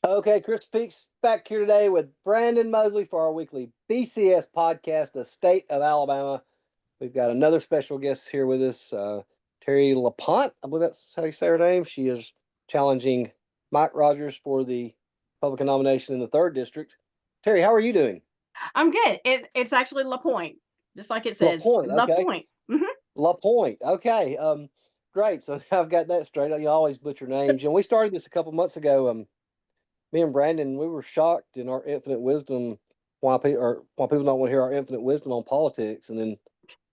Okay, Chris Peaks back here today with Brandon Mosley for our weekly BCS podcast, The State of Alabama. We've got another special guest here with us, Terri LaPoint. I believe that's how you say her name. She is challenging Mike Rogers for the Republican nomination in the 3rd District. Terri, how are you doing? I'm good. It's actually LaPoint, just like it says. LaPoint, okay. LaPoint. Mm-hmm. LaPoint, okay. Great. So now I've got that straight. You always butcher names. And we started this a couple months ago. Me and Brandon, we were shocked in our infinite wisdom why people don't want to hear our infinite wisdom on politics. And then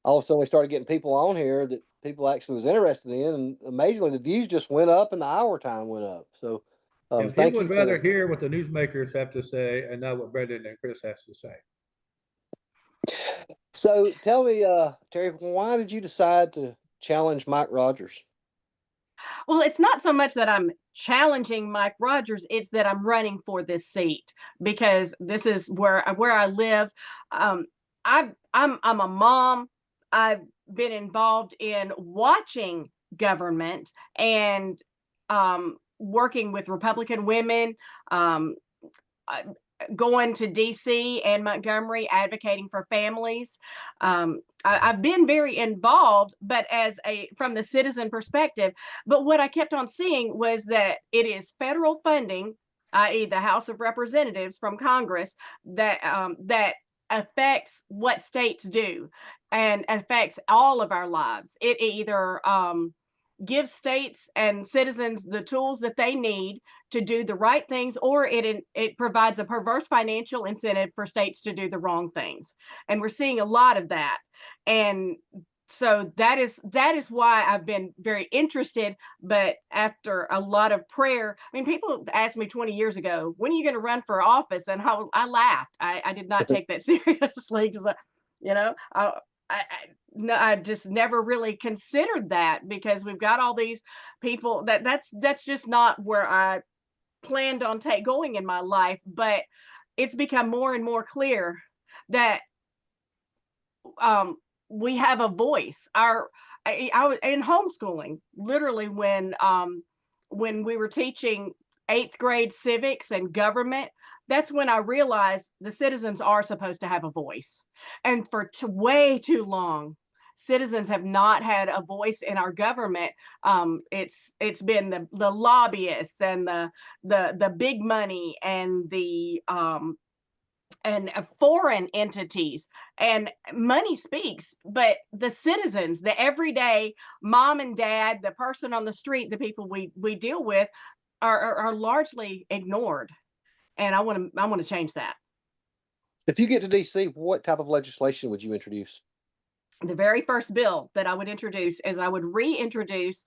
all of a sudden we started getting people on here that people actually was interested in, and amazingly the views just went up and the hour time went up. So Yeah, people thank you would rather for. hear what the newsmakers have to say and not what Brendan and Chris has to say. So tell me, Terri, why did you decide to challenge Mike Rogers? Well, it's not so much that I'm challenging Mike Rogers; it's that I'm running for this seat because this is where I live. Um, I'm a mom. I've been involved in watching government and working with Republican women. Um, Going to DC and Montgomery advocating for families. I've been very involved, but from the citizen perspective. But what I kept on seeing was that it is federal funding, i.e., the House of Representatives from Congress, that affects what states do and affects all of our lives. It either give states and citizens the tools that they need to do the right things, or it provides a perverse financial incentive for states to do the wrong things. And we're seeing a lot of that. And so that is why I've been very interested. But after a lot of prayer, I mean, people asked me 20 years ago, when are you going to run for office? And I laughed. I did not take that seriously because, you know, I, no, I just never really considered that because we've got all these people that's just not where I planned on going in my life. But it's become more and more clear that um, we have a voice. I was in homeschooling literally when we were teaching 8th grade civics and government. That's when I realized the citizens are supposed to have a voice. And for way too long, citizens have not had a voice in our government. It's been the lobbyists and the big money and the foreign entities, and money speaks, but the citizens, the everyday mom and dad, the person on the street, the people we deal with are largely ignored. And I want to change that. If you get to DC, what type of legislation would you introduce? The very first bill that I would introduce is I would reintroduce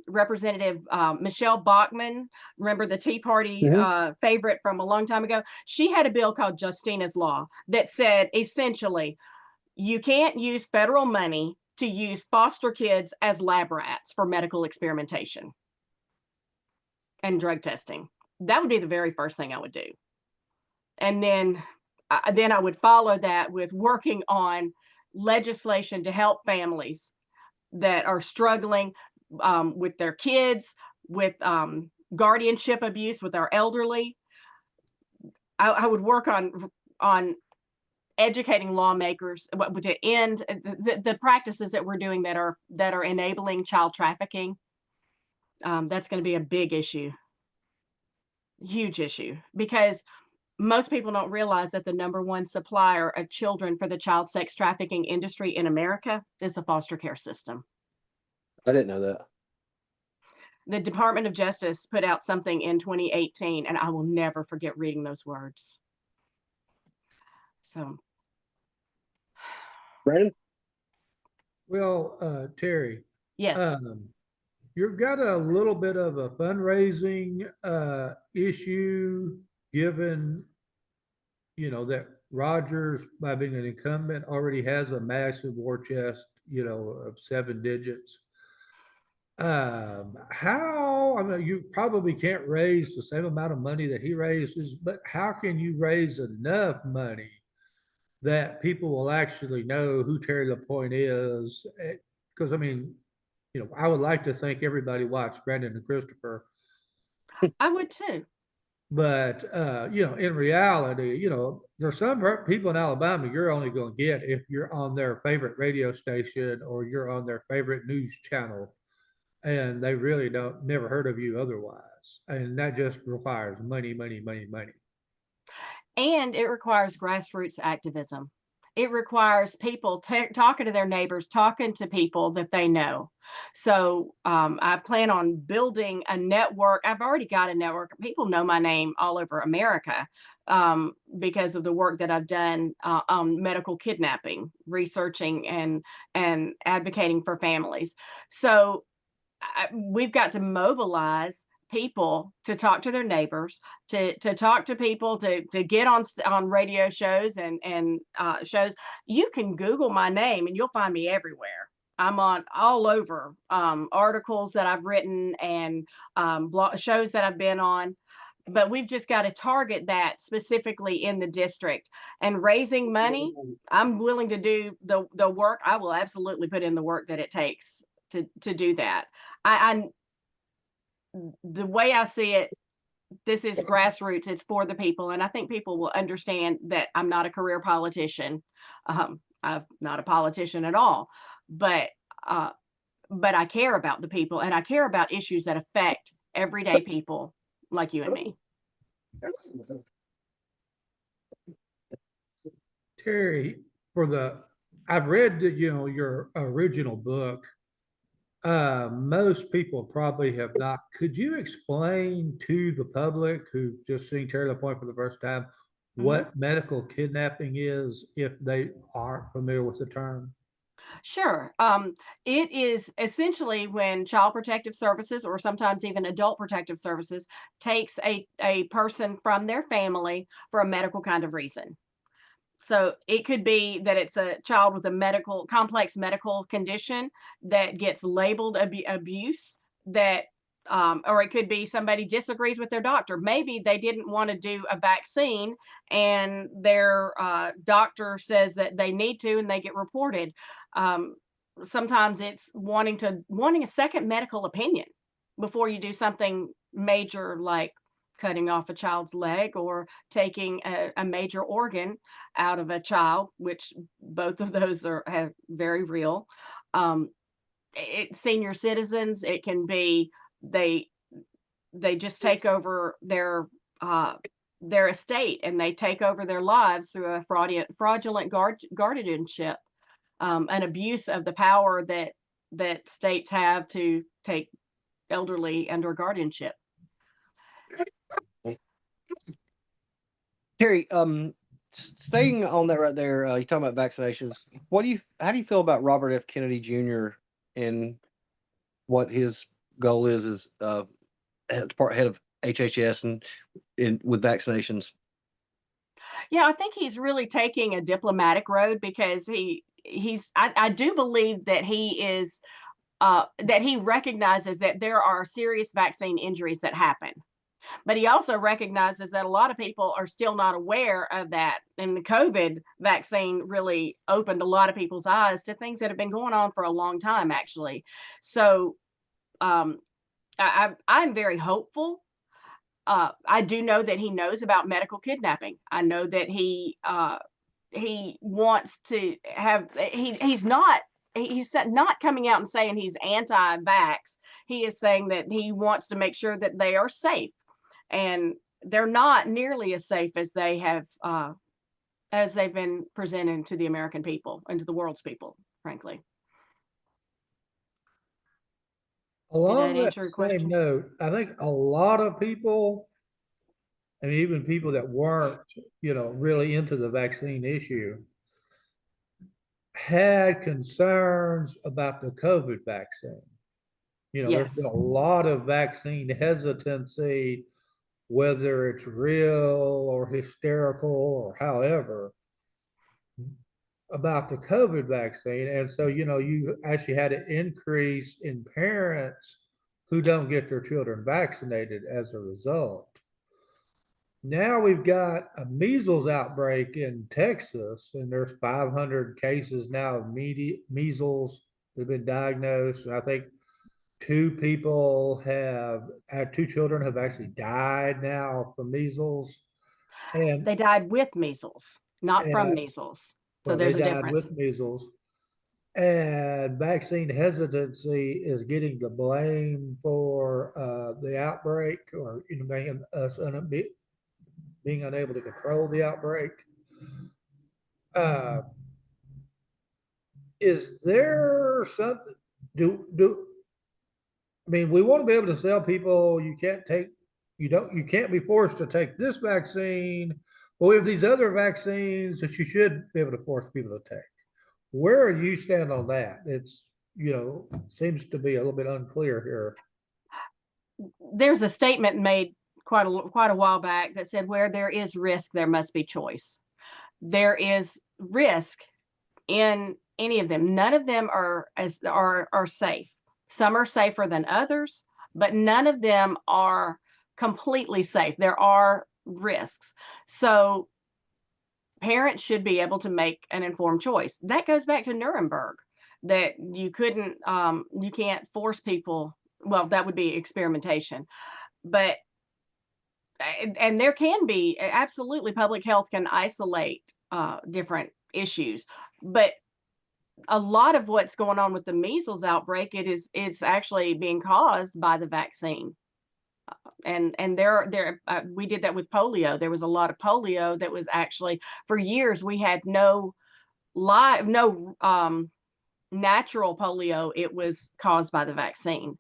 Representative Michelle Bachmann. Remember the Tea Party Mm-hmm. favorite from a long time ago? She had a bill called Justina's Law that said essentially you can't use federal money to use foster kids as lab rats for medical experimentation and drug testing. That would be the very first thing I would do. And then I would follow that with working on legislation to help families that are struggling with their kids, with guardianship abuse with our elderly. I would work on educating lawmakers to end the practices that we're doing that are enabling child trafficking. That's going to be a big issue, huge issue, because most people don't realize that the number one supplier of children for the child sex trafficking industry in America is the foster care system. I didn't know that. The Department of Justice put out something in 2018, and I will never forget reading those words. So, Brandon? Well, Terri, yes. you've got a little bit of a fundraising issue given, that Rogers, by being an incumbent, already has a massive war chest, of 7 digits. How, I mean, you probably can't raise the same amount of money that he raises, but how can you raise enough money that people will actually know who Terri LaPoint is? Because, I mean, I would like to think everybody watched Brandon and Christopher. I would too. But in reality, there's some people in Alabama you're only going to get if you're on their favorite radio station or you're on their favorite news channel, and they really don't never heard of you otherwise. And that just requires money, money, money, money. And it requires grassroots activism. It requires people talking to their neighbors, talking to people that they know. So I plan on building a network. I've already got a network. People know my name all over America because of the work that I've done on medical kidnapping, researching and advocating for families. So we've got to mobilize people to talk to their neighbors, to talk to people, to get on radio shows and shows. You can Google my name and you'll find me everywhere. I'm on all over articles that I've written and shows that I've been on. But we've just got to target that specifically in the district and raising money. I'm willing to do the work. I will absolutely put in the work that it takes to do that. I the way I see it, this is grassroots. It's for the people, and I think people will understand that I'm not a career politician. I'm not a politician at all, but uh, but I care about the people, and I care about issues that affect everyday people like you and me. Terri, I've read your original book. Most people probably have not. Could you explain to the public who've just seen Terri LaPoint for the first time what medical kidnapping is if they aren't familiar with the term? Sure. It is essentially when Child Protective Services or sometimes even Adult Protective Services takes a person from their family for a medical kind of reason. So it could be that it's a child with a complex medical condition that gets labeled abuse that or it could be somebody disagrees with their doctor. Maybe they didn't want to do a vaccine and their doctor says that they need to and they get reported. Um, Sometimes it's wanting a second medical opinion before you do something major like cutting off a child's leg or taking a major organ out of a child, which both of those are very real. Um, Senior citizens, it can be they they just take over their estate and they take over their lives through a fraudulent guardianship, an abuse of the power that states have to take elderly under guardianship. Terry, staying on that right there, you're talking about vaccinations. How do you feel about Robert F. Kennedy Jr. and what his goal is as head of HHS and with vaccinations? Yeah, I think he's really taking a diplomatic road because I do believe that he is that he recognizes that there are serious vaccine injuries that happen. But he also recognizes that a lot of people are still not aware of that. And the COVID vaccine really opened a lot of people's eyes to things that have been going on for a long time, actually. So um, I'm very hopeful. I do know that he knows about medical kidnapping. I know that he wants to have he's not coming out and saying he's anti-vax. He is saying that he wants to make sure that they are safe, and they're not nearly as safe as they've been presented to the American people and to the world's people, frankly. Did that Along that answer your same question? note, I think a lot of people, and even people that weren't, really into the vaccine issue, had concerns about the COVID vaccine. There's been Yes. a lot of vaccine hesitancy, whether it's real or hysterical or however, about the COVID vaccine. And so, you actually had an increase in parents who don't get their children vaccinated as a result. Now we've got a measles outbreak in Texas, and there's 500 cases now of measles that have been diagnosed. And I think two children have actually died now from measles, and They died with measles, not from and measles. So well, they there's a died difference. with measles. And vaccine hesitancy is getting the blame for the outbreak, or being being unable to control the outbreak. Uh, is there something? Do I mean, we want to be able to tell people you can't be forced to take this vaccine, but we have these other vaccines that you should be able to force people to take. Where are you stand on that? It's, seems to be a little bit unclear here. There's a statement made quite a while back that said, where there is risk, there must be choice. There is risk in any of them. None of them are safe. Some are safer than others, but none of them are completely safe. There are risks. So parents should be able to make an informed choice. That goes back to Nuremberg, that you can't force people. Well, that would be experimentation, but and there can be absolutely public health can isolate different issues, but a lot of what's going on with the measles outbreak, it's actually being caused by the vaccine. And there we did that with polio. There was a lot of polio that was actually, for years we had no natural polio. It was caused by the vaccine.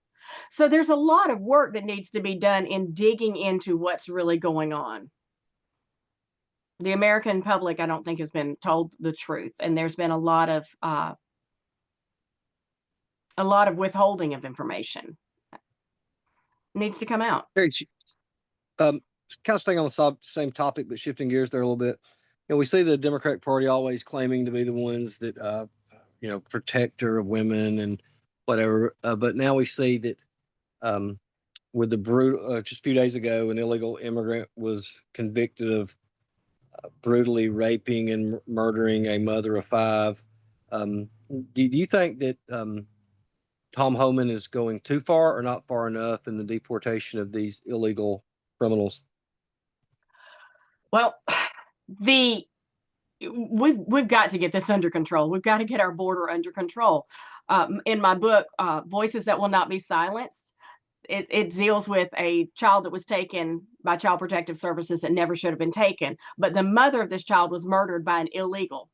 So there's a lot of work that needs to be done in digging into what's really going on. The American public, I don't think, has been told the truth, and there's been a lot of withholding of information. Needs to come out. Kind of staying on the same topic, but shifting gears there a little bit. We see the Democratic Party always claiming to be the ones that, protector of women and whatever. But now we see that with the brutal, just a few days ago, an illegal immigrant was convicted of brutally raping and murdering a mother of 5. Do you think that Tom Homan is going too far or not far enough in the deportation of these illegal criminals? Well, we've got to get this under control. We've got to get our border under control. In my book, Voices That Will Not Be Silenced, it deals with a child that was taken by Child Protective Services that never should have been taken. But the mother of this child was murdered by an illegal.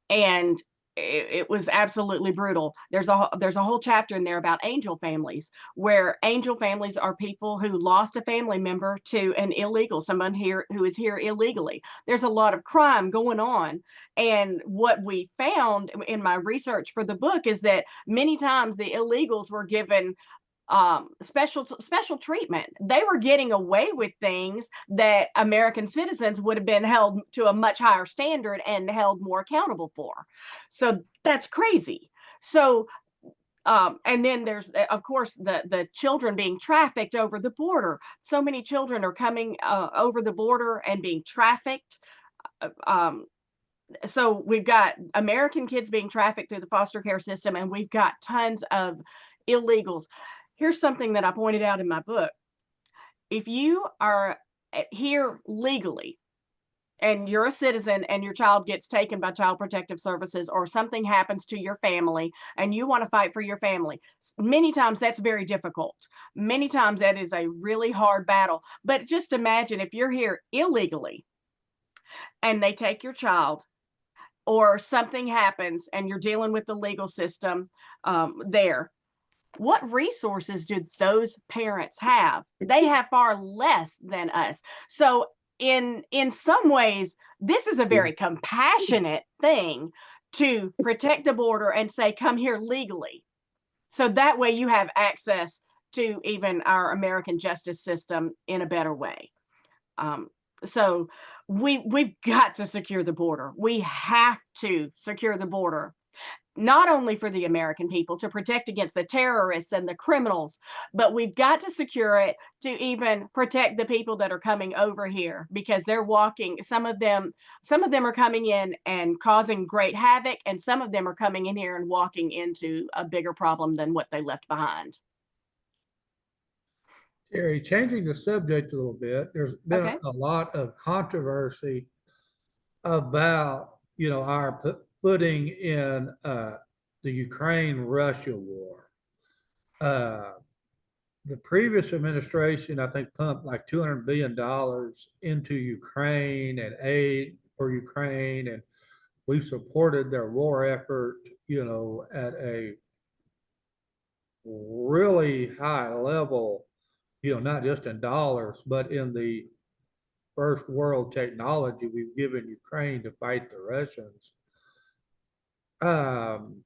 And it was absolutely brutal. There's a whole chapter in there about angel families, where angel families are people who lost a family member to an illegal, someone here who is here illegally. There's a lot of crime going on. And what we found in my research for the book is that many times the illegals were given special treatment. They were getting away with things that American citizens would have been held to a much higher standard and held more accountable for. So that's crazy. So and then there's, of course, the children being trafficked over the border. So many children are coming over the border and being trafficked. So we've got American kids being trafficked through the foster care system, and we've got tons of illegals. Here's something that I pointed out in my book. If you are here legally and you're a citizen and your child gets taken by Child Protective Services, or something happens to your family and you want to fight for your family, many times that's very difficult. Many times that is a really hard battle. But just imagine if you're here illegally and they take your child, or something happens and you're dealing with the legal system there. What resources do those parents have? They have far less than us. So in some ways, this is a very compassionate thing to protect the border and say, come here legally. So that way you have access to even our American justice system in a better way. So we've got to secure the border. We have to secure the border, not only for the American people to protect against the terrorists and the criminals, but we've got to secure it to even protect the people that are coming over here, because they're walking. Some of them are coming in and causing great havoc, and some of them are coming in here and walking into a bigger problem than what they left behind. Terry, changing the subject a little bit, there's been Okay. a lot of controversy about, our putting in the Ukraine-Russia war. Uh, the previous administration, I think, pumped like $200 billion into Ukraine and aid for Ukraine, and we supported their war effort, at a really high level, not just in dollars, but in the first world technology we've given Ukraine to fight the Russians. Um,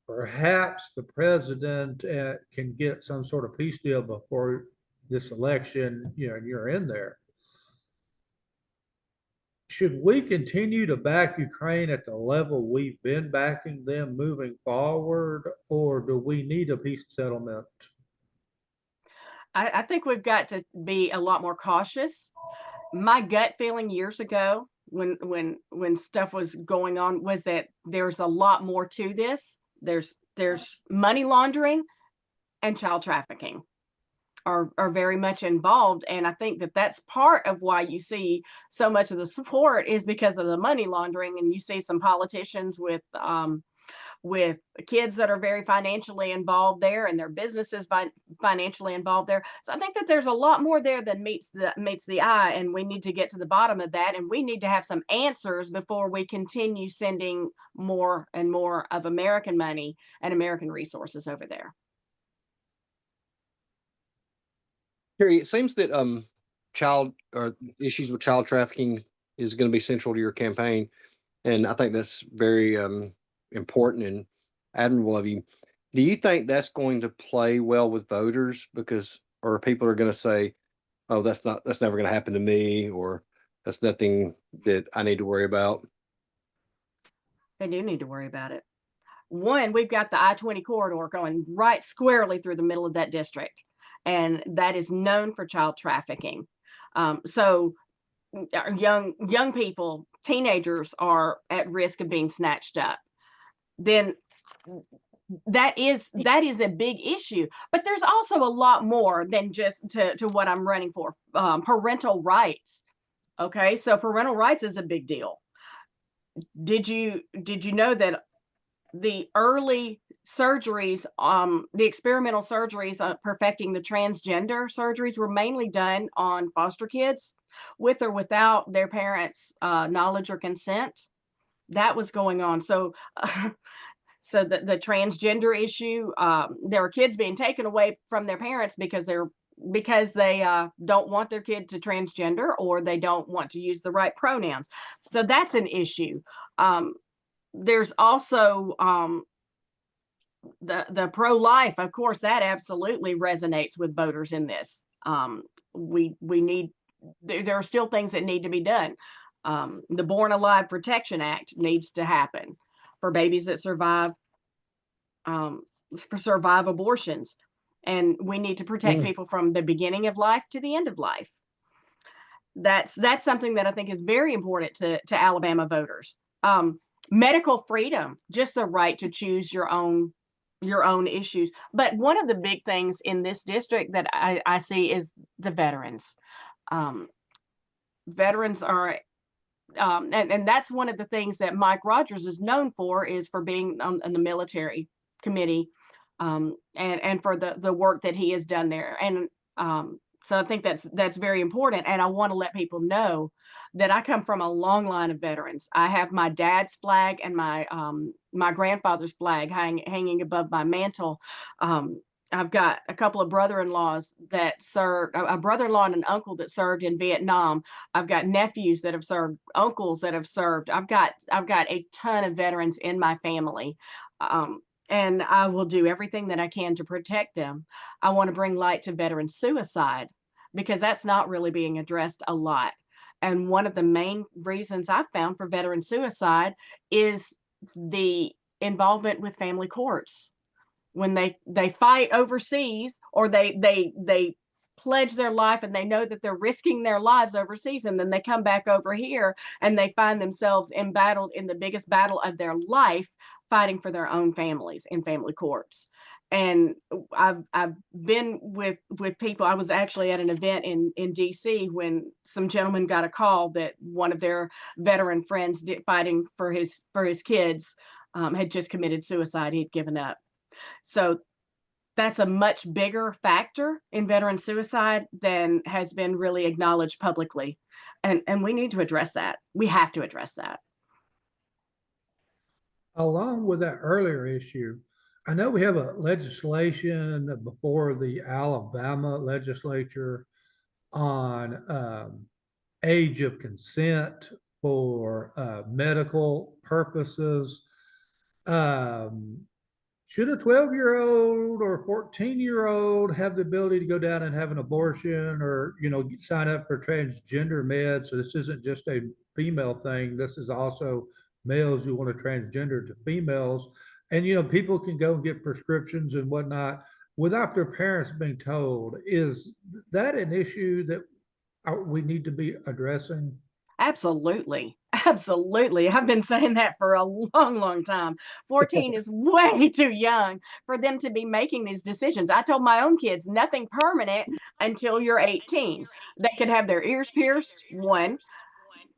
Perhaps the president can get some sort of peace deal before this election, and you're in there. Should we continue to back Ukraine at the level we've been backing them moving forward, or do we need a peace settlement? I think we've got to be a lot more cautious. My gut feeling years ago when stuff was going on was that there's a lot more to this. There's money laundering and child trafficking are very much involved, and I think that that's part of why you see so much of the support is because of the money laundering, and you see some politicians with kids that are very financially involved there and their businesses financially involved there. So I think that there's a lot more there than meets the eye, and we need to get to the bottom of that, and we need to have some answers before we continue sending more and more of American money and American resources over there. Terry, it seems that child or issues with child trafficking is going to be central to your campaign, and I think that's very important and admirable of you. Do you think that's going to play well with voters because, or people are going to say, "Oh, that's never going to happen to me," or "That's nothing that I need to worry about"? They do need to worry about it. One, we've got the I-20 corridor going right squarely through the middle of that district, and that is known for child trafficking. So young people, teenagers are at risk of being snatched up. Then that is a big issue. But there's also a lot more than just to what I'm running for. Parental rights. Okay, so parental rights is a big deal. Did you know that the early surgeries, the experimental surgeries perfecting the transgender surgeries were mainly done on foster kids with or without their parents' knowledge or consent? That was going on. So, so the transgender issue, there are kids being taken away from their parents because they don't want their kid to transgender or they don't want to use the right pronouns. So that's an issue. There's also the pro-life, of course, that absolutely resonates with voters in this. We need there are still things that need to be done. The Born Alive Protection Act needs to happen for babies that um, survive abortions, and we need to protect Mm. people from the beginning of life to the end of life. That's something that I think is very important to Alabama voters. Medical freedom, just the right to choose your own issues. But one of the big things in this district that I see is the veterans. Um, Veterans are, and that's one of the things that Mike Rogers is known for is for being on the military committee, and for the work that he has done there. And so I think that's very important. And I want to let people know that I come from a long line of veterans. I have my dad's flag and my grandfather's flag hanging above my mantle. I've got a couple of brother-in-laws that served, a brother-in-law and an uncle that served in Vietnam. I've got nephews that have served, uncles that have served. I've got a ton of veterans in my family. Um, and I will do everything that I can to protect them. I want to bring light to veteran suicide because that's not really being addressed a lot. And one of the main reasons I've found for veteran suicide is the involvement with family courts. When they fight overseas or they pledge their life and they know that they're risking their lives overseas, and then they come back over here and they find themselves embattled in the biggest battle of their life, fighting for their own families in family courts. And I've been with people. I was actually at an event in DC when some gentleman got a call that one of their veteran friends fighting for his kids had just committed suicide. He'd given up. So that's a much bigger factor in veteran suicide than has been really acknowledged publicly. And we need to address that. We have to address that. Along with that earlier issue, I know we have a legislation before the Alabama legislature on age of consent for medical purposes. Um, should a 12-year-old or 14-year-old have the ability to go down and have an abortion, or sign up for transgender meds? So this isn't just a female thing. This is also males who want to transgender to females. And people can go and get prescriptions and whatnot without their parents being told. Is that an issue that we need to be addressing? Absolutely. Absolutely. I've been saying that for a long, long time. 14 is way too young for them to be making these decisions. I told my own kids nothing permanent until you're 18. They could have their ears pierced, one,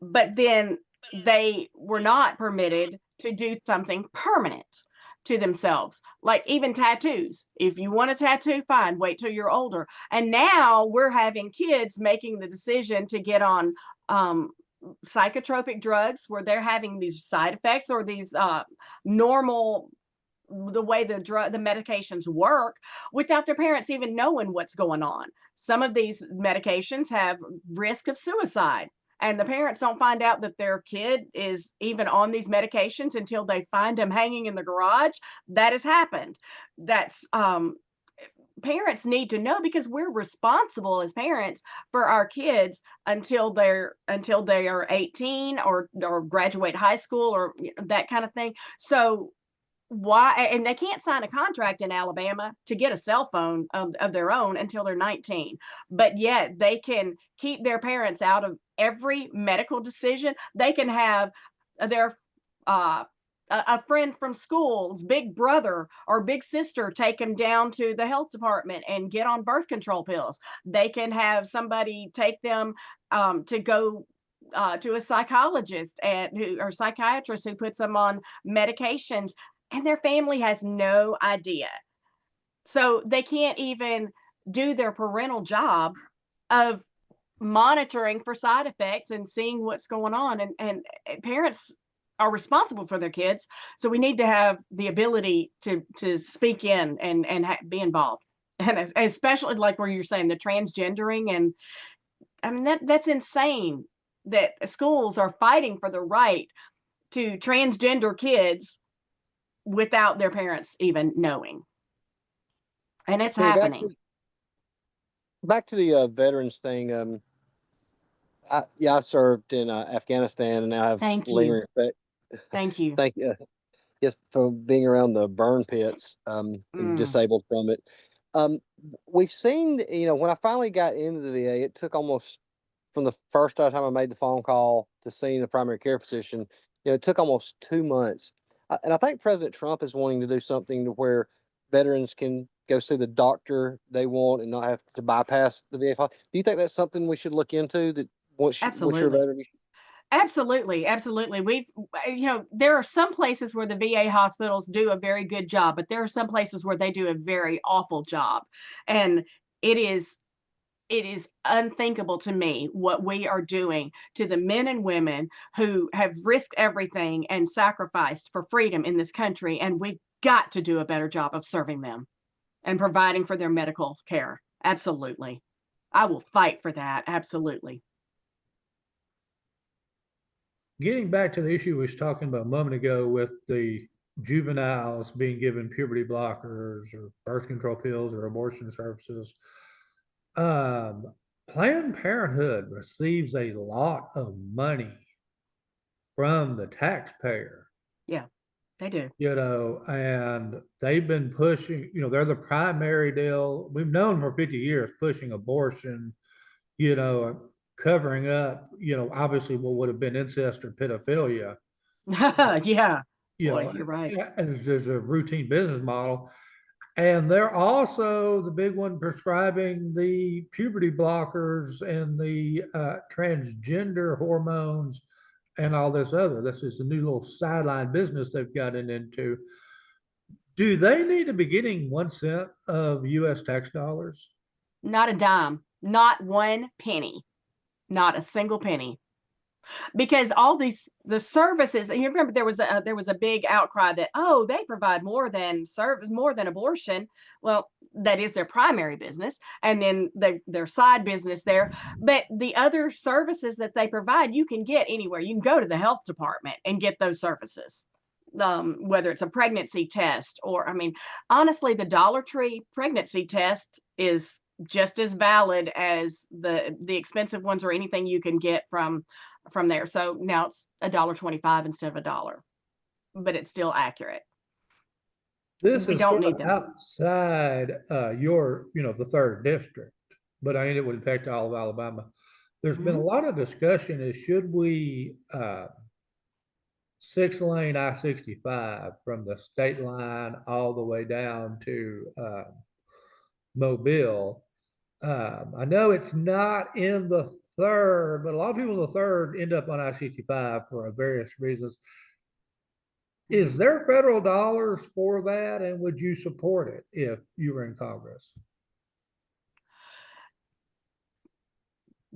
but then they were not permitted to do something permanent to themselves, like even tattoos. If you want a tattoo, fine, wait till you're older. And now we're having kids making the decision to get on um, psychotropic drugs where they're having these side effects or these normal the way the medications work without their parents even knowing what's going on. Some of these medications have risk of suicide, and the parents don't find out that their kid is even on these medications until they find them hanging in the garage. That has happened. That's Parents need to know, because we're responsible as parents for our kids until they are 18 or graduate high school or that kind of thing. So why, and they can't sign a contract in Alabama to get a cell phone of their own until they're 19, but yet they can keep their parents out of every medical decision. They can have their a friend from school's big brother or big sister take them down to the health department and get on birth control pills. They can have somebody take them to go to a psychologist or psychiatrist who puts them on medications, and their family has no idea. So they can't even do their parental job of monitoring for side effects and seeing what's going on. And parents are responsible for their kids, so we need to have the ability to speak in and be involved. And especially like where you're saying the transgendering, and I mean that's insane that schools are fighting for the right to transgender kids without their parents even knowing. And it's Terry, happening. back to the veterans thing. I served in Afghanistan, and I have Thank lingering you. effect. Thank you. Thank you. Yes, for being around the burn pits, and disabled from it. Um, we've seen, when I finally got into the VA, it took almost from the first time I made the phone call to seeing the primary care physician, it took almost 2 months. And I think President Trump is wanting to do something to where veterans can go see the doctor they want and not have to bypass the VA. Do you think that's something we should look into? That once you're a Absolutely. veteran, Absolutely, absolutely. There are some places where the VA hospitals do a very good job, but there are some places where they do a very awful job. And it is it is unthinkable to me what we are doing to the men and women who have risked everything and sacrificed for freedom in this country, and we've got to do a better job of serving them and providing for their medical care. Absolutely. I will fight for that. Absolutely. Getting back to the issue we was talking about a moment ago with the juveniles being given puberty blockers or birth control pills or abortion services, Planned Parenthood receives a lot of money from the taxpayer. Yeah, they do. And they've been pushing, they're the primary deal. We've known for 50 years pushing abortion, covering up, obviously what would have been incest or pedophilia. Yeah. You Boy, know, you're right. and there's a routine business model. And they're also the big one prescribing the puberty blockers and the transgender hormones and all this other. This is a new little sideline business they've gotten into. Do they need to be getting 1 cent of U.S. tax dollars? Not a dime, not one penny, not a single penny. Because all the services, and you remember there was a big outcry that, oh, they provide more than service, more than abortion. Well, that is their primary business, and then their side business there. But the other services that they provide, you can get anywhere. You can go to the health department and get those services. Whether it's a pregnancy test, or I mean, honestly, the Dollar Tree pregnancy test is just as valid as the expensive ones or anything you can get from there. So now it's $1.25 instead of $1, but it's still accurate. This We is don't sort need of them. outside your, the third district, but I mean, it would affect all of Alabama. There's been a lot of discussion is should we 6-lane I-65 from the state line all the way down to Mobile. I know it's not in the third, but a lot of people in the third end up on I-65 for various reasons. Is there federal dollars for that, and would you support it if you were in Congress?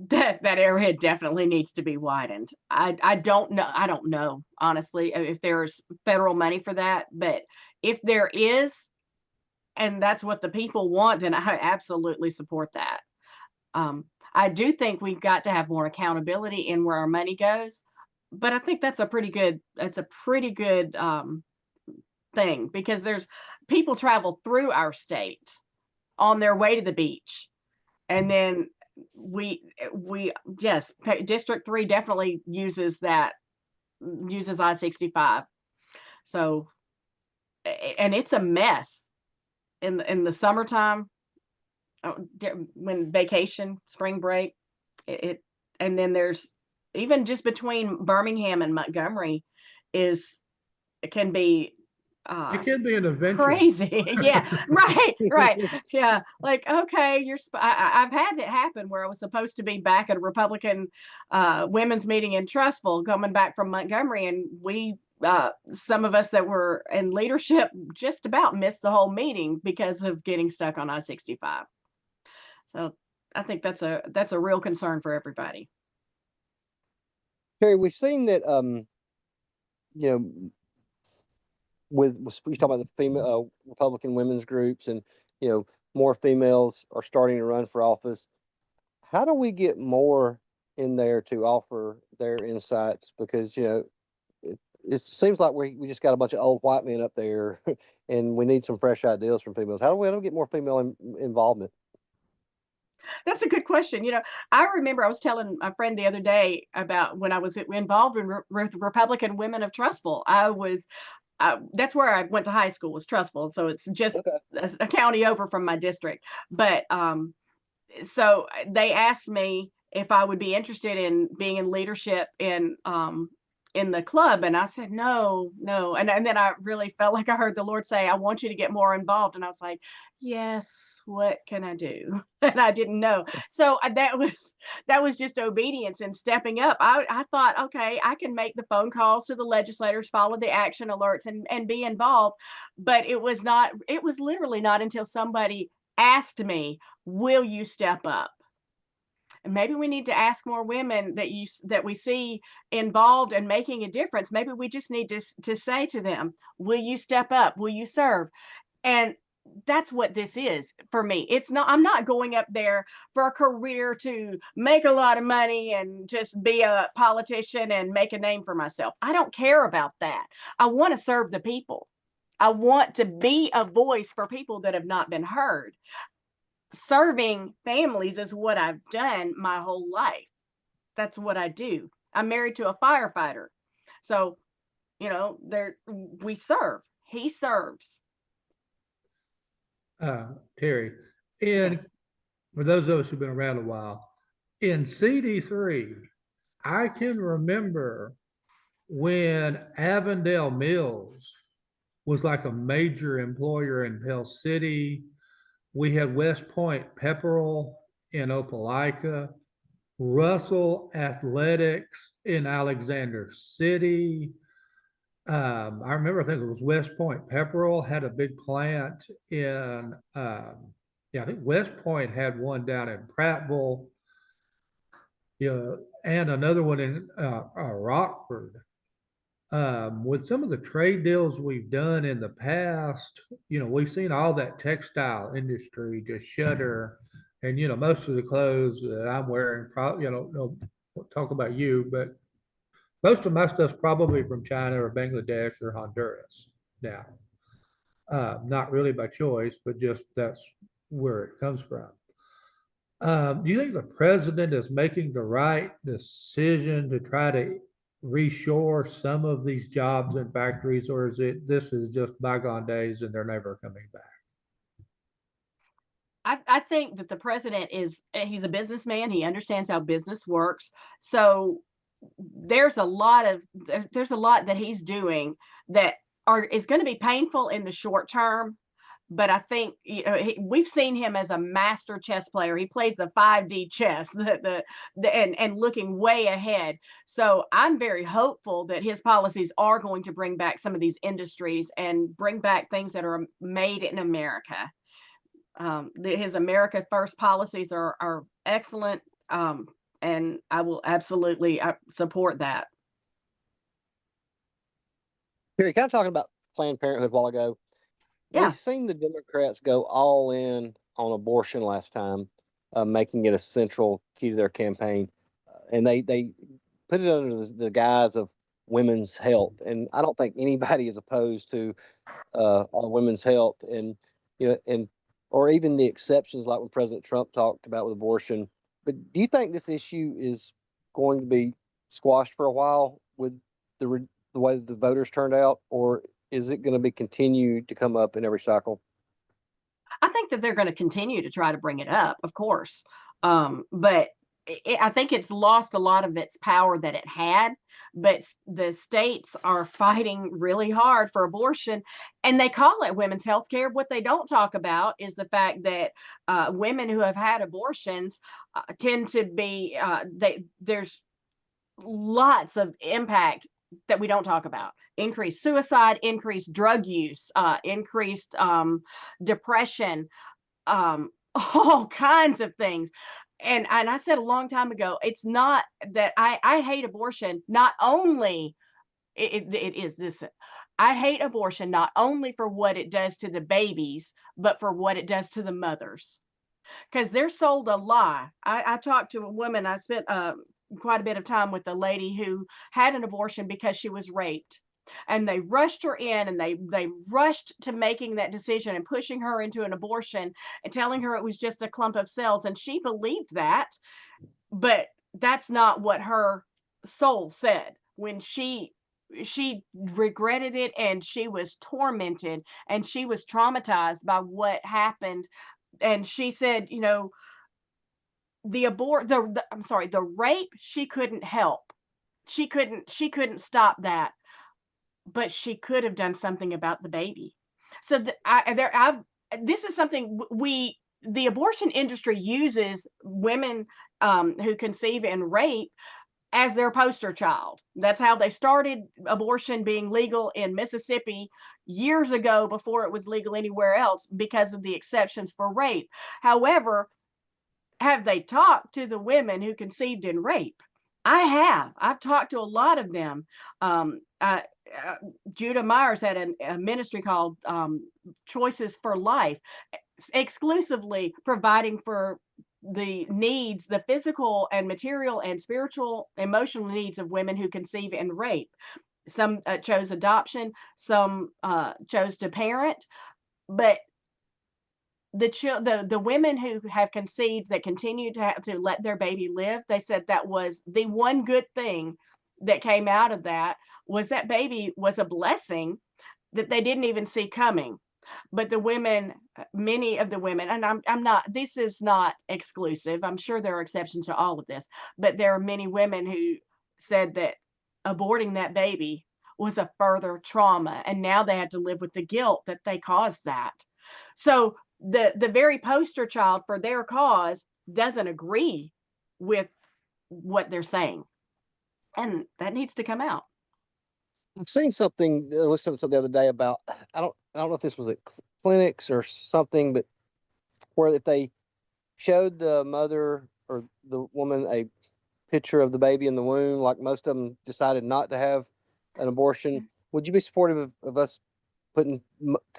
That arrowhead definitely needs to be widened. I don't know honestly if there's federal money for that, but if there is, and that's what the people want, then I absolutely support that. I do think we've got to have more accountability in where our money goes, but I think that's a pretty good thing, because there's people travel through our state on their way to the beach, and then yes, District 3 definitely uses I-65. So, and it's a mess in the summertime, when vacation, spring break, and then there's even just between Birmingham and Montgomery it can be It can be an adventure. crazy. Yeah, right. Yeah, like, okay, I've had it happen where I was supposed to be back at a Republican women's meeting in Trussville, coming back from Montgomery, and we some of us that were in leadership just about missed the whole meeting because of getting stuck on I-65. So I think that's a real concern for everybody. Terry, we've seen that you know, with we talk about the female Republican women's groups, and more females are starting to run for office. How do we get more in there to offer their insights? Because it seems like we just got a bunch of old white men up there, and we need some fresh ideas from females. How do we get more female involvement? That's a good question. I remember I was telling a friend the other day about when I was involved with Republican Women of Trussville. That's where I went to high school, was Trussville, so it's just a county over from my district. But so they asked me if I would be interested in being in leadership in the club, and I said no, and then I really felt like I heard the Lord say, I want you to get more involved, and I was like, yes, what can I do? And I didn't know. So that was just obedience and stepping up. I thought, okay, I can make the phone calls to the legislators, follow the action alerts, and be involved. But it was literally not until somebody asked me, will you step up? And maybe we need to ask more women that we see involved and making a difference. Maybe we just need to say to them, will you step up? Will you serve? And that's what this is for me. I'm not going up there for a career to make a lot of money and just be a politician and make a name for myself. I don't care about that. I want to serve the people. I want to be a voice for people that have not been heard. Serving families is what I've done my whole life. That's what I do. I'm married to a firefighter. So, we serve. He serves. Terry, and for those of us who've been around a while, in CD3, I can remember when Avondale Mills was like a major employer in Pell City. We had West Point Pepperell in Opelika, Russell Athletics in Alexander City. I remember, I think it was West Point Pepperell had a big plant in, yeah, I think West Point had one down in Prattville, yeah, and another one in Rockford. With some of the trade deals we've done in the past, we've seen all that textile industry just shutter. And, most of the clothes that I'm wearing, probably, no, talk about you, but most of my stuff's probably from China or Bangladesh or Honduras now. Not really by choice, but just that's where it comes from. Do you think the president is making the right decision to try to reshore some of these jobs and factories, or this is just bygone days and they're never coming back? I think that the president he's a businessman. He understands how business works. So there's a lot that he's doing that is going to be painful in the short term. But I think we've seen him as a master chess player. He plays the 5D chess, and looking way ahead. So I'm very hopeful that his policies are going to bring back some of these industries and bring back things that are made in America. His America First policies are excellent, and I will absolutely support that. You're kind of talking about Planned Parenthood a while ago. Yeah. We've seen the Democrats go all in on abortion last time, making it a central key to their campaign, and they put it under the guise of women's health. And I don't think anybody is opposed to our women's health, and or even the exceptions like when President Trump talked about with abortion. But do you think this issue is going to be squashed for a while with the way that the voters turned out, or is it going to be continued to come up in every cycle? I think that they're going to continue to try to bring it up, of course. But I think it's lost a lot of its power that it had. But the states are fighting really hard for abortion, and they call it women's health care. What they don't talk about is the fact that women who have had abortions tend to be, there's lots of impact that we don't talk about. Increased suicide, increased drug use, increased depression, all kinds of things. And I said a long time ago, it's not that I hate abortion. Not only it is this. I hate abortion not only for what it does to the babies, but for what it does to the mothers. Because they're sold a lie. I talked to a woman. I spent quite a bit of time with a lady who had an abortion because she was raped, and they rushed her in, and they rushed to making that decision and pushing her into an abortion and telling her it was just a clump of cells, and she believed that. But that's not what her soul said. When she regretted it, and she was tormented, and she was traumatized by what happened. And she said, the rape, she couldn't help. She couldn't stop that, but she could have done something about the baby. So this is something the abortion industry uses women who conceive and rape as their poster child. That's how they started abortion being legal in Mississippi years ago, before it was legal anywhere else, because of the exceptions for rape. However, have they talked to the women who conceived in rape? I have. I've talked to a lot of them. Judah Myers had a ministry called Choices for Life, exclusively providing for the needs, the physical and material and spiritual, emotional needs of women who conceive and rape. Some chose adoption, some chose to parent, but the women who have conceived that continue to have to let their baby live, they said that was the one good thing that came out of that, was that baby was a blessing that they didn't even see coming. But the women, many of the women, and I'm not, this is not exclusive. I'm sure there are exceptions to all of this, but there are many women who said that aborting that baby was a further trauma, and now they had to live with the guilt that they caused that. So the very poster child for their cause doesn't agree with what they're saying, and that needs to come out. I've seen something, listened to something the other day about, I don't know if this was at clinics or something, but where if they showed the mother or the woman a picture of the baby in the womb, like most of them decided not to have an abortion, would you be supportive of us putting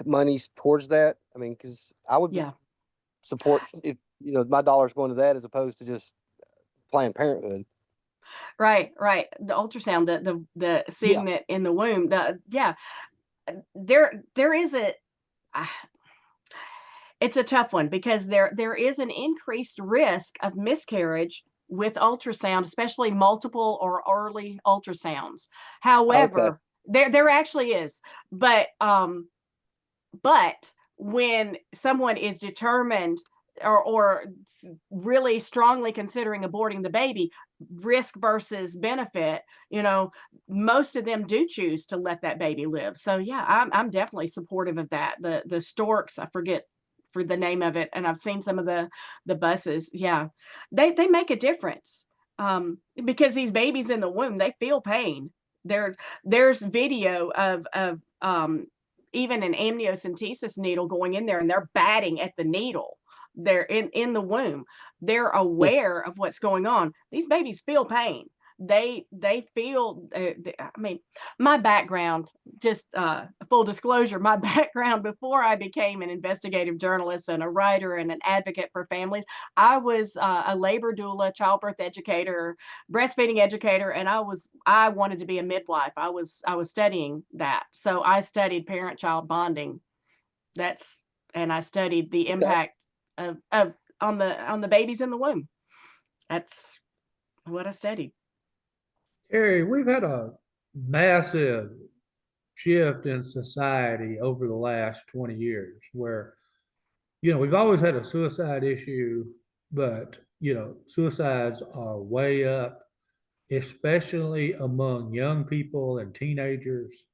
monies towards that? I mean, because I would Yeah. support if my dollar's going to that as opposed to just Planned Parenthood. Right, right. The ultrasound, the Yeah. seeing it in the womb, yeah. There is a ah, it's a tough one because there is an increased risk of miscarriage with ultrasound, especially multiple or early ultrasounds. Okay. However, there actually is, but when someone is determined or really strongly considering aborting the baby, risk versus benefit, most of them do choose to let that baby live. So yeah, I'm definitely supportive of that. The storks, I forget for the name of it, and I've seen some of the buses. Yeah, they make a difference, because these babies in the womb, they feel pain. There's video of even an amniocentesis needle going in there, and they're batting at the needle. They're in the womb. They're aware of what's going on. These babies feel pain. They feel. I mean, my background. Just full disclosure, my background before I became an investigative journalist and a writer and an advocate for families, I was a labor doula, childbirth educator, breastfeeding educator, and I wanted to be a midwife. I was studying that. So I studied parent-child bonding. That's and I studied the Okay. impact of on the babies in the womb. That's what I studied. Terry, we've had a massive shift in society over the last 20 years where, we've always had a suicide issue, but, suicides are way up, especially among young people and teenagers.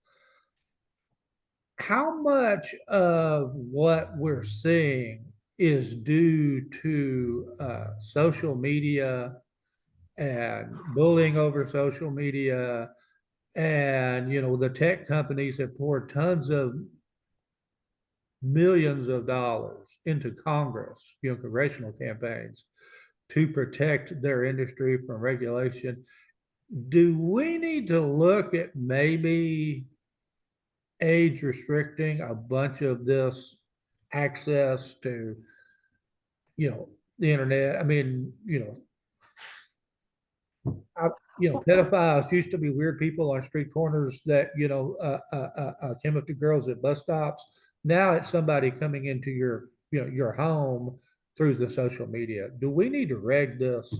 How much of what we're seeing is due to social media and bullying over social media, and the tech companies have poured tons of millions of dollars into Congress, congressional campaigns to protect their industry from regulation? Do we need to look at maybe age restricting a bunch of this access to, the internet? I mean, pedophiles used to be weird people on street corners that, came up to girls at bus stops. Now it's somebody coming into your home through the social media. Do we need to reg this?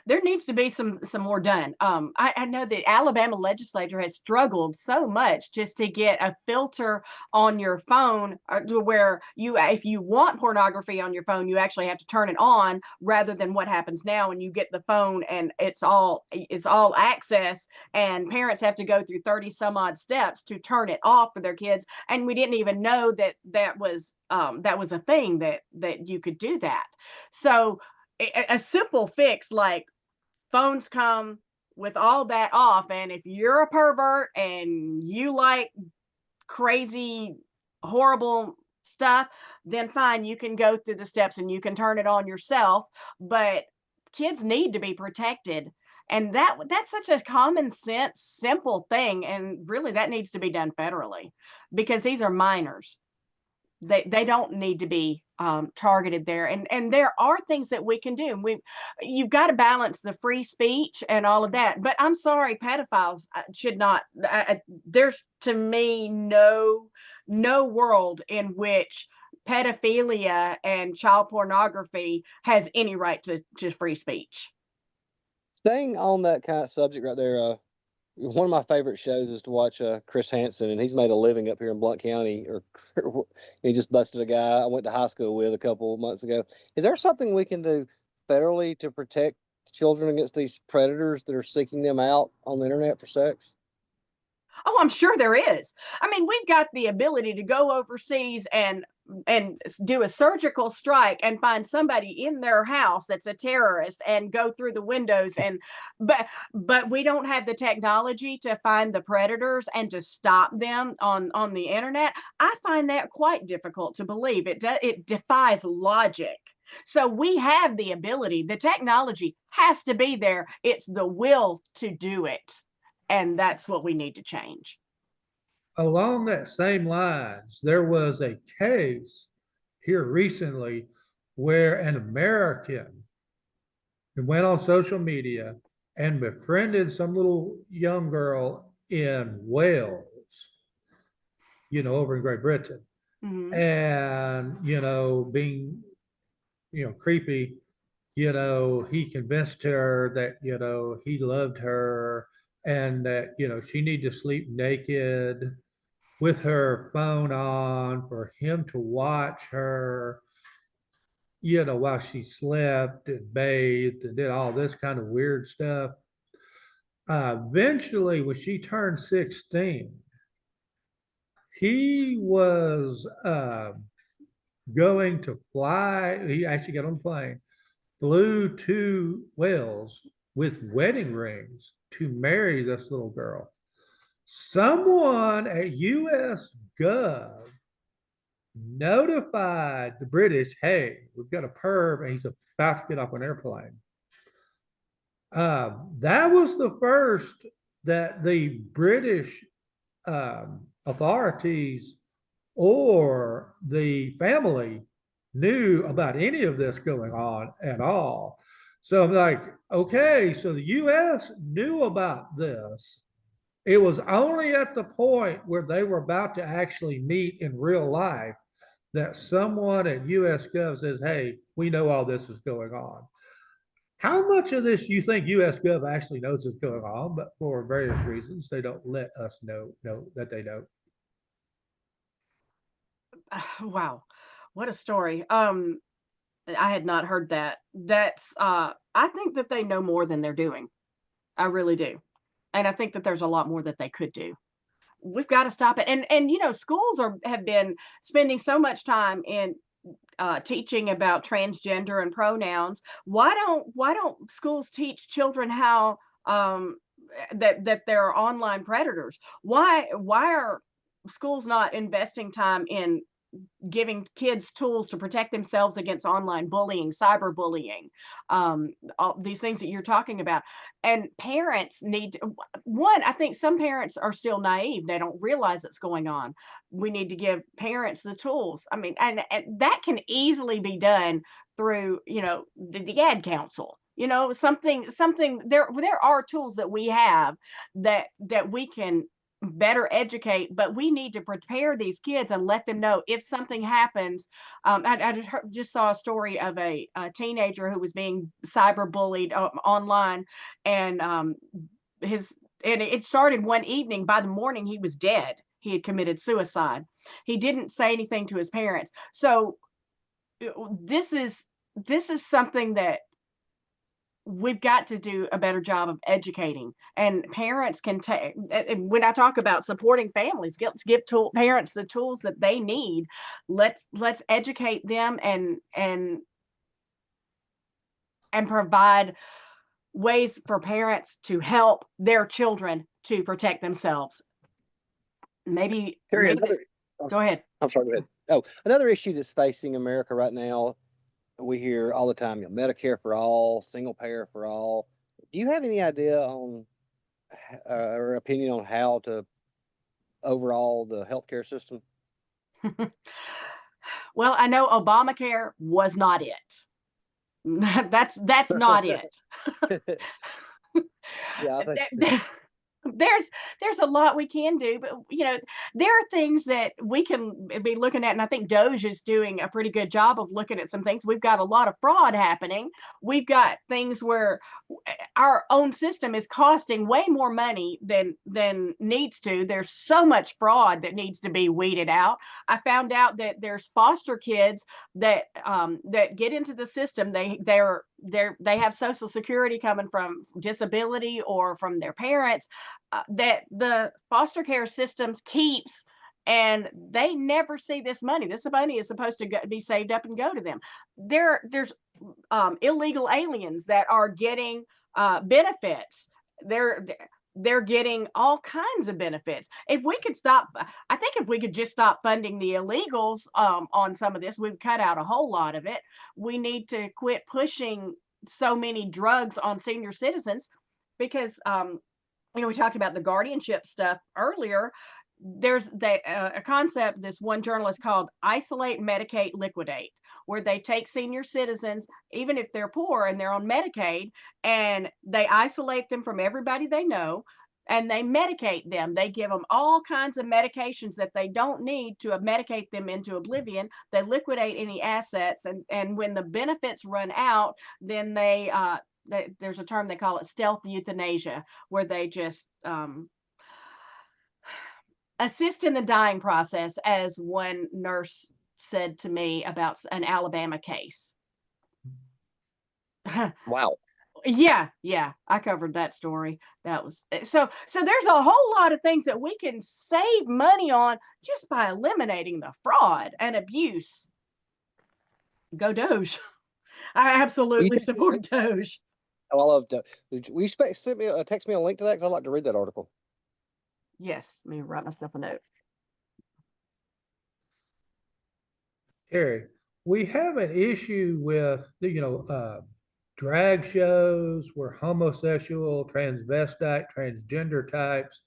There needs to be some more done. I know the Alabama legislature has struggled so much just to get a filter on your phone, to where if you want pornography on your phone, you actually have to turn it on, rather than what happens now when you get the phone and it's all access, and parents have to go through 30 some odd steps to turn it off for their kids. And we didn't even know that was a thing, that you could do that. So a simple fix, like phones come with all that off, and if you're a pervert and you like crazy, horrible stuff, then fine, you can go through the steps and you can turn it on yourself. But kids need to be protected, and that's such a common sense, simple thing, and really that needs to be done federally, because these are minors. They don't need to be targeted there, and there are things that we can do. You've got to balance the free speech and all of that. But I'm sorry, pedophiles should not. There's, to me, no world in which pedophilia and child pornography has any right to free speech. Staying on that kind of subject right there, one of my favorite shows is to watch Chris Hansen, and he's made a living up here in Blount County. Or he just busted a guy I went to high school with a couple of months ago. Is there something we can do federally to protect children against these predators that are seeking them out on the internet for sex? Oh, I'm sure there is. I mean, we've got the ability to go overseas and do a surgical strike and find somebody in their house that's a terrorist and go through the windows and but we don't have the technology to find the predators and to stop them on the internet. I find that quite difficult to believe. It defies logic. So we have the ability. The technology has to be there. It's the will to do it. And that's what we need to change. Along that same lines, there was a case here recently where an American went on social media and befriended some little young girl in Wales, over in Great Britain. Mm-hmm. And, being, creepy, he convinced her that, he loved her and that, she needed to sleep naked with her phone on for him to watch her, while she slept and bathed and did all this kind of weird stuff. Eventually, when she turned 16, he was going to fly. He actually got on a plane, flew to Wales with wedding rings to marry this little girl. Someone at US Gov notified the British, hey, we've got a perv and he's about to get off an airplane. That was the first that the British authorities or the family knew about any of this going on at all. So I'm like, okay, so the US knew about this. It was only at the point where they were about to actually meet in real life that someone at US Gov says, hey, we know all this is going on. How much of this you think US Gov actually knows is going on, but for various reasons, they don't let us know that they know? Wow, what a story. I had not heard that. That's I think that they know more than they're doing. I really do. And I think that there's a lot more that they could do. We've got to stop it. And schools have been spending so much time in teaching about transgender and pronouns. Why don't schools teach children how that there are online predators? Why are schools not investing time in giving kids tools to protect themselves against online bullying, cyberbullying, all these things that you're talking about? And parents need to, one, I think some parents are still naive. They don't realize it's going on. We need to give parents the tools. I mean, and that can easily be done through, the ad council. Something there are tools that we have that we can better educate, but we need to prepare these kids and let them know if something happens. I just saw a story of a teenager who was being cyberbullied online, and it started one evening. By the morning, he was dead. He had committed suicide. He didn't say anything to his parents. So this is something that we've got to do a better job of educating, and parents can take. When I talk about supporting families, let's give parents the tools that they need. Let's educate them and provide ways for parents to help their children to protect themselves. Terry, Go ahead. I'm sorry, go ahead. Oh, another issue that's facing America right now, we hear all the time, Medicare for all, single payer for all. Do you have any idea on or opinion on how to overall the healthcare system? Well, I know Obamacare was not it. That's not it. Yeah, I think there's a lot we can do, but there are things that we can be looking at, and I think Doge is doing a pretty good job of looking at some things. We've got a lot of fraud happening. We've got things where our own system is costing way more money than needs to. There's so much fraud that needs to be weeded out. I found out that there's foster kids that get into the system. they have Social Security coming from disability or from their parents, that the foster care systems keeps, and they never see this money. This money is supposed to be saved up and go to them. There's illegal aliens that are getting benefits. They're getting all kinds of benefits. If we could stop, I think if we could just stop funding the illegals on some of this, we've cut out a whole lot of it. We need to quit pushing so many drugs on senior citizens because, we talked about the guardianship stuff earlier. There's a concept this one journalist called isolate, medicate, liquidate, where they take senior citizens, even if they're poor and they're on Medicaid, and they isolate them from everybody they know, and they medicate them. They give them all kinds of medications that they don't need to medicate them into oblivion. They liquidate any assets, and when the benefits run out, then there's a term they call it stealth euthanasia, where they just assist in the dying process, as one nurse said to me about an Alabama case. Wow. Yeah, I covered that story. That was so there's a whole lot of things that we can save money on just by eliminating the fraud and abuse. Go Doge. I absolutely support Doge. I love Doge. Will you text me a link to that? Because I'd like to read that article. Yes, let me write myself a note. Terry, we have an issue with, drag shows where homosexual, transvestite, transgender types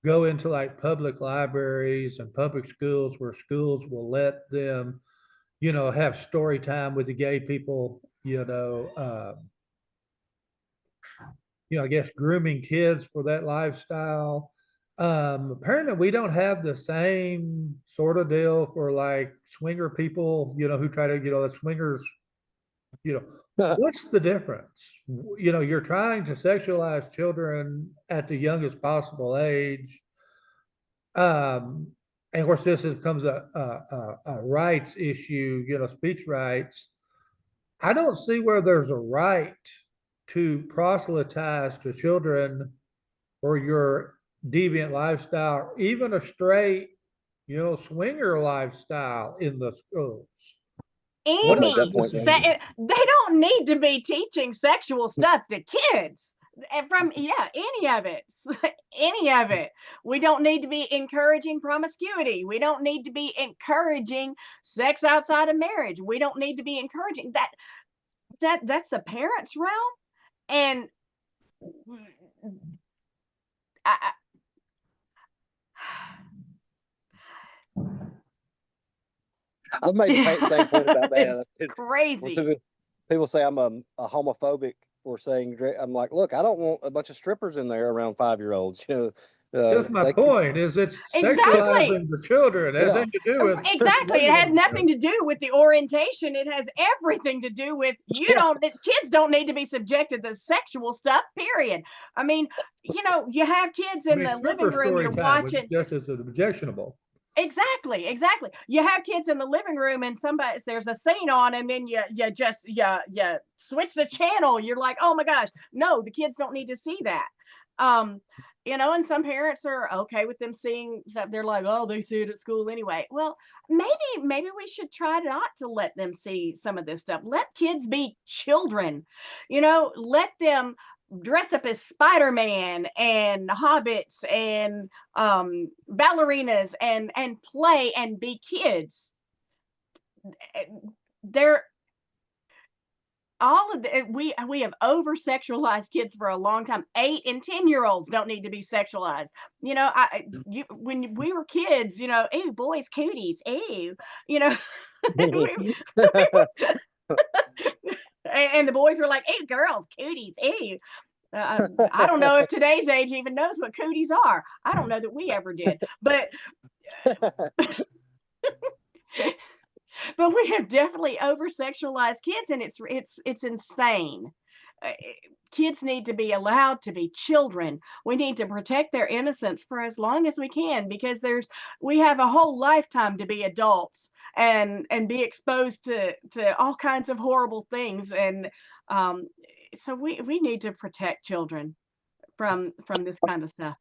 go into like public libraries and public schools where schools will let them, have story time with the gay people, I guess grooming kids for that lifestyle. Apparently we don't have the same sort of deal for like swinger people, who try to, the swingers, what's the difference? You're trying to sexualize children at the youngest possible age. And of course, this becomes a rights issue, speech rights. I don't see where there's a right to proselytize to children or your deviant lifestyle, even a straight, swinger lifestyle in the schools. Amy, they don't need to be teaching sexual stuff to kids. Any of it. We don't need to be encouraging promiscuity. We don't need to be encouraging sex outside of marriage. We don't need to be encouraging that. That's the parents' realm, and I've made the same point about that. It's crazy. People say I'm a homophobic for saying, I'm like, look, I don't want a bunch of strippers in there around 5-year-olds. That's my point. Is it's sexualizing the children. It has nothing to do with exactly. It has nothing to do with the orientation. It has everything to do with kids don't need to be subjected to sexual stuff. Period. I mean, you have kids in the living room. You're watching just as objectionable. Exactly. You have kids in the living room, and there's a scene on, and then you switch the channel. You're like, oh my gosh, no, the kids don't need to see that. And some parents are okay with them seeing stuff. They're like, oh, they see it at school anyway. Well, maybe we should try not to let them see some of this stuff. Let kids be children. Let them dress up as Spider-Man and hobbits and ballerinas and play and be kids. We have over sexualized kids for a long time. 8 and 10-year-olds don't need to be sexualized. When we were kids, ew, boys cooties, ew, and the boys were like, ew, girls cooties, ew. I don't know if today's age even knows what cooties are. I don't know that we ever did, but but we have definitely over-sexualized kids, and it's insane. Kids need to be allowed to be children. We need to protect their innocence for as long as we can, because we have a whole lifetime to be adults and be exposed to all kinds of horrible things. And So we need to protect children from this kind of stuff.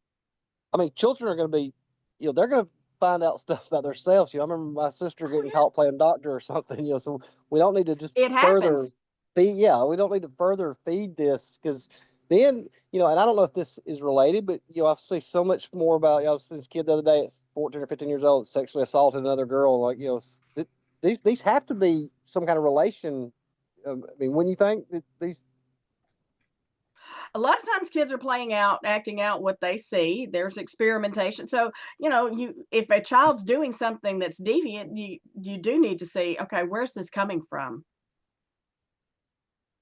I mean, children are going to be, they're going to find out stuff about themselves. I remember my sister Oh getting yeah, caught playing doctor or something. So we don't need to just it further happens. feed. Yeah, we don't need to further feed this, because then, and I don't know if this is related, but I see so much more about. I was this kid the other day at 14 or 15 years old sexually assaulted another girl. Like, these have to be some kind of relation. I mean, when you think that these. A lot of times kids are playing out, acting out what they see. There's experimentation. So, you if a child's doing something that's deviant, you do need to say, okay, where's this coming from?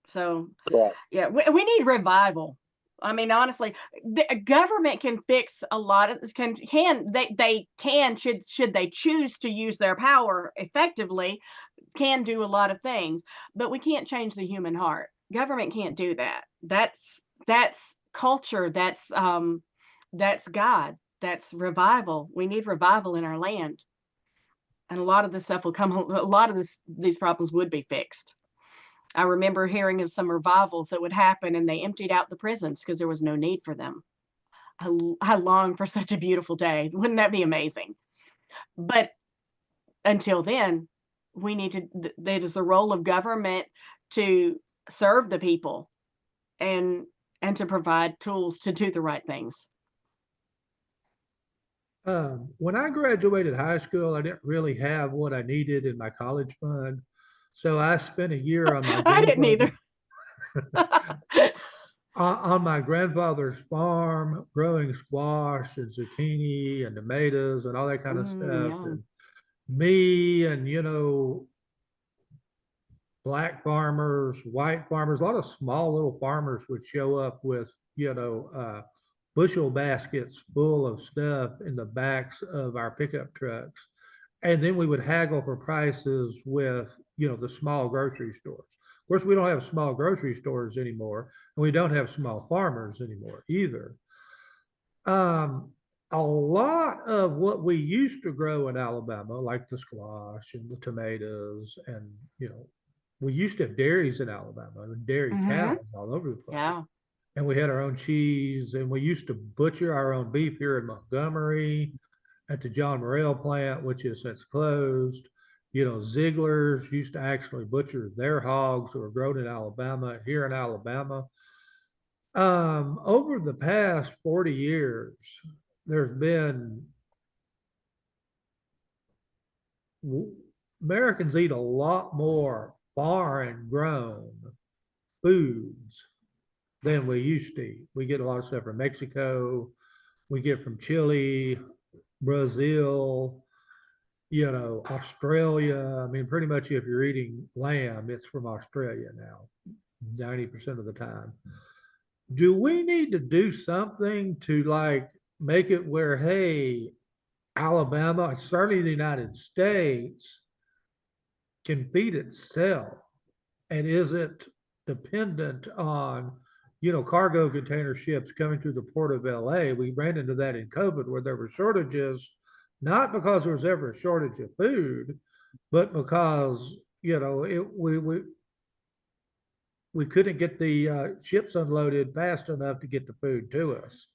So, Right. yeah, we need revival. I mean, honestly, the government can fix a lot of this. They can, should they choose to use their power effectively, can do a lot of things, but we can't change the human heart. Government can't do that. That's culture. That's God. That's revival. We need revival in our land, and a lot of this stuff will come. A lot of these problems would be fixed. I remember hearing of some revivals that would happen, and they emptied out the prisons because there was no need for them. I long for such a beautiful day. Wouldn't that be amazing? But until then, we need to. It is the role of government to serve the people and to provide tools to do the right things. When I graduated high school, I didn't really have what I needed in my college fund. So I spent a year on my I didn't either. grandfather's on my grandfather's farm, growing squash and zucchini and tomatoes and all that kind of stuff. Yum. And me and black farmers, white farmers, a lot of small little farmers would show up with bushel baskets full of stuff in the backs of our pickup trucks. And then we would haggle for prices with, the small grocery stores. Of course, we don't have small grocery stores anymore, and we don't have small farmers anymore either. A lot of what we used to grow in Alabama, like the squash and the tomatoes, and we used to have dairies in Alabama and dairy Mhm. cows all over the place. Yeah. And we had our own cheese, and we used to butcher our own beef here in Montgomery at the John Morrell plant, which is since closed. Ziegler's used to actually butcher their hogs that were grown in Alabama, here in Alabama. Over the past 40 years, there's been Americans eat a lot more foreign grown foods than we used to eat. We get a lot of stuff from Mexico, we get from Chile, Brazil, Australia. I mean, pretty much if you're eating lamb, it's from Australia now, 90% of the time. Do we need to do something to like make it where, hey, Alabama, certainly the United States, can feed itself and isn't dependent on cargo container ships coming through the port of LA? We ran into that in COVID where there were shortages, not because there was ever a shortage of food, but because we couldn't get the ships unloaded fast enough to get the food to us.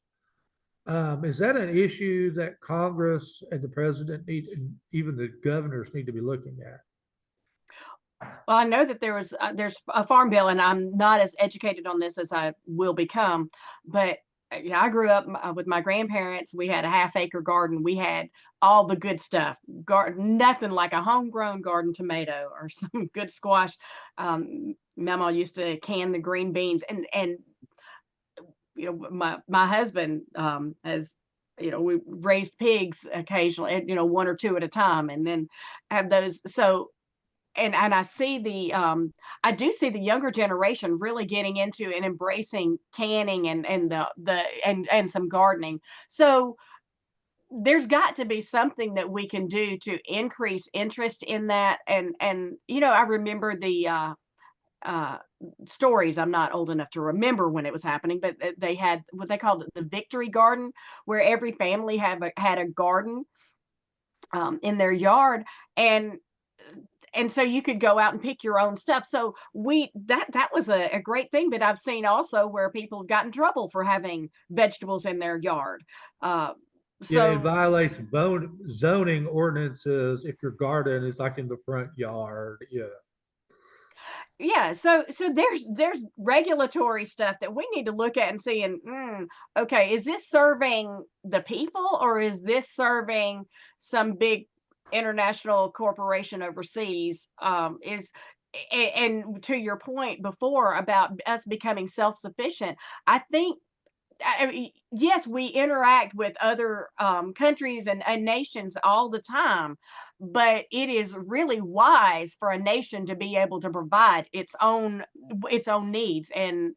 Is that an issue that Congress and the president need, and even the governors need to be looking at? Well, I know that there's a farm bill, and I'm not as educated on this as I will become, but yeah, I grew up with my grandparents. We had a half-acre garden. We had all the good stuff. Nothing like a homegrown garden tomato or some good squash. Mama used to can the green beans, and my husband has. We raised pigs occasionally, one or two at a time, and then have those. So and I do see the younger generation really getting into and embracing canning and some gardening. So there's got to be something that we can do to increase interest in that. And I remember the uh, stories. I'm not old enough to remember when it was happening, but they had what they called the victory garden, where every family had a garden in their yard. And and so you could go out and pick your own stuff. So that was a great thing. But I've seen also where people have got in trouble for having vegetables in their yard. Uh, Yeah, it so violates zoning ordinances if your garden is like in the front yard. Yeah. yeah, so there's regulatory stuff that we need to look at and see, and okay, is this serving the people, or is this serving some big international corporation overseas? And to your point before about us becoming self-sufficient, I think, I mean, yes, we interact with other countries and nations all the time, but it is really wise for a nation to be able to provide its own needs. And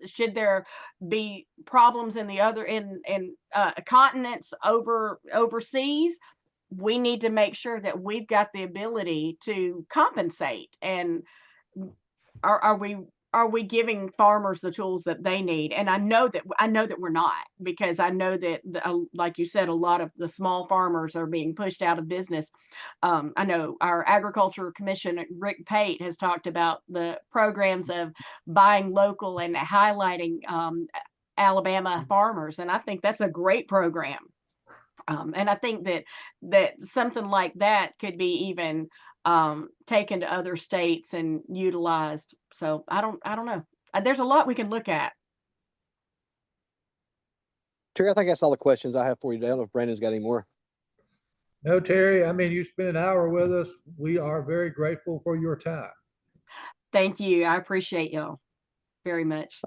should there be problems in the other in continents overseas, we need to make sure that we've got the ability to compensate. And are we giving farmers the tools that they need? And I know that we're not, because I know that like you said, a lot of the small farmers are being pushed out of business. I know our agriculture commissioner Rick Pate has talked about the programs of buying local and highlighting Alabama farmers, and I think that's a great program. And I think that something like that could be even taken to other states and utilized. So I don't know. There's a lot we can look at. Terry, I think that's all the questions I have for you today. I don't know if Brandon's got any more. No, Terry, I mean, you spent an hour with us. We are very grateful for your time. Thank you. I appreciate y'all very much.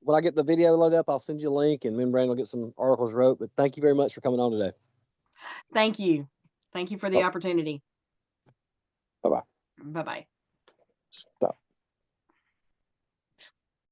When I get the video loaded up, I'll send you a link, and me and Brandon will get some articles wrote. But thank you very much for coming on today. Thank you. Thank you for the opportunity. Bye-bye. Bye-bye. Stop.